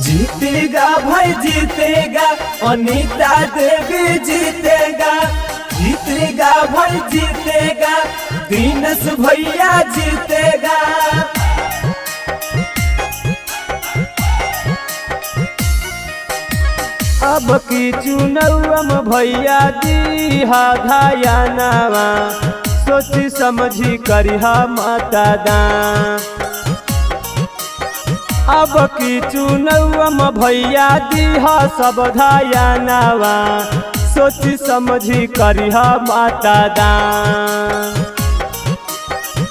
जीतेगा भाई जीतेगा, अनीता देवी जीतेगा, जीतेगा भाई जीतेगा, दिनेश भैया जीतेगा। अब की चुनाव भैया दीहा धायानावा, सोची समझी करिहा मतदान। अब की चुनाव भैया दीहा सब धायानावा, सोची समझी करिहा मतदान।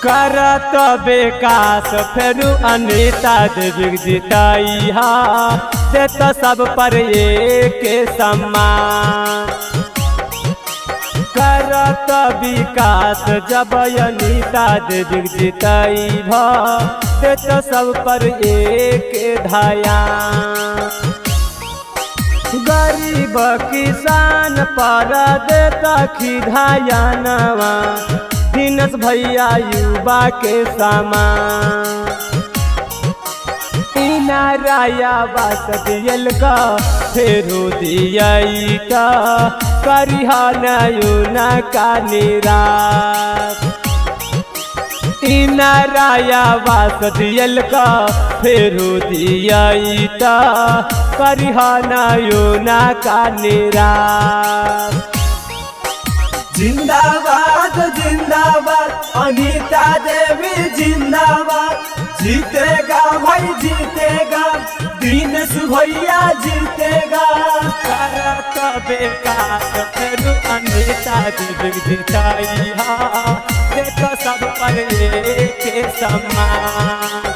करत विकास फेरू अनीता देवी जिताइहा, देत सब पर एक सम्मान। करत विकास जब अनीता देवी जिताइहा, देत सब पर एक ध्यान। गरीब किसान पर देता खिधायानवा, दिनेश भैया युवा के समान। नाराया बात दियल का फेरू दिया करिहा नयुना का निराश। नाराया बात दियल का फेरू दिया करिहा नयुना का निराश। जिंदाबाद जिंदाबाद अनीता देवी जिंदाबाद, जीतेगा भाई जीतेगा, दिनेश भैया जीतेगा। करत विकास फेरू अनीता देवी जिताइहा, देत सब पर एक सम्मान।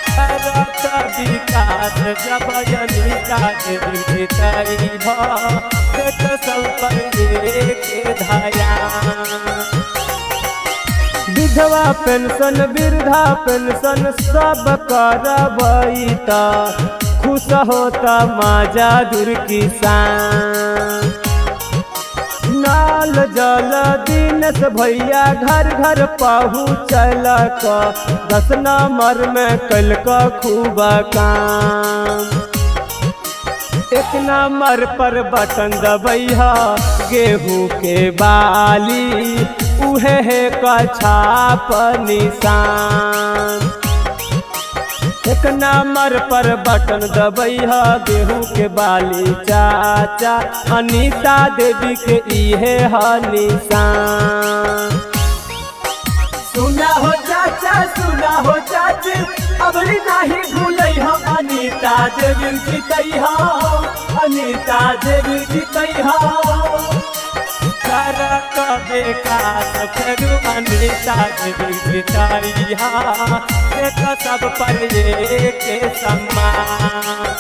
करत विकास जब अनीता देवी जिताइहा, देत सब पर एक ध्यान। विधवा पेंशन वृद्धा पेंशन सब करबैता, खुश होता माजा दूर किसान। नाल जल दिनेश भैया घर घर पहुँचल, 10 नंबर में कल का खूब काम। 1 नंबर पर बटन दबैहा, गेहूँ के बाली उहे है कछाप निशान। 1 नंबर पर बटन दबैहा, गेहूँ के बाली चाचा, अनीता देवी के इहे है निशान। सुना हो चाचा सुना हो चाची, अबरी नहीं भूलै हम अनीता देवी जीतैहा, अनीता देवी जीतैहा। करत विकास फेरू अनीता देवी जिताइहा, देत सब पर एक सम्मान।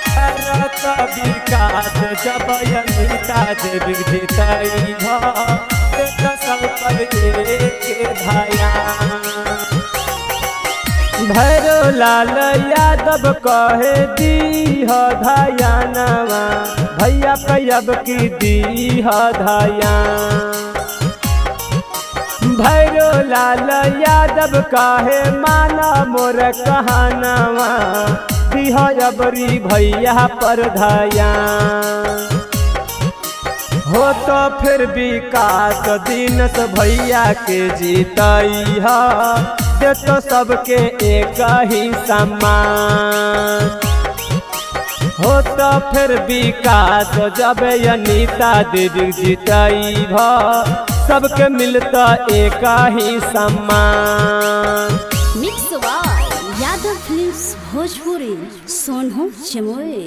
करत विकास जब अनीता देवी जिताइहा, देत सब पर एक ध्यान। भैरो लाल यादव कहे दीह धायानवा, भैया कैब की दीह धायान। भैरो लाल यादव कहे माना मोर कहानवा, दीह अबरी भैया पर धायान। हो तो फिर विकास दिनेश भैया के जीतैहा, देत सबके एक ही सम्मान। हो तो फिर विकास जब अनीता देवी जीतैहा, सबके मिलता एक ही सम्मान। Mix by Yadav films Bhojpuri, Sonu चमोए।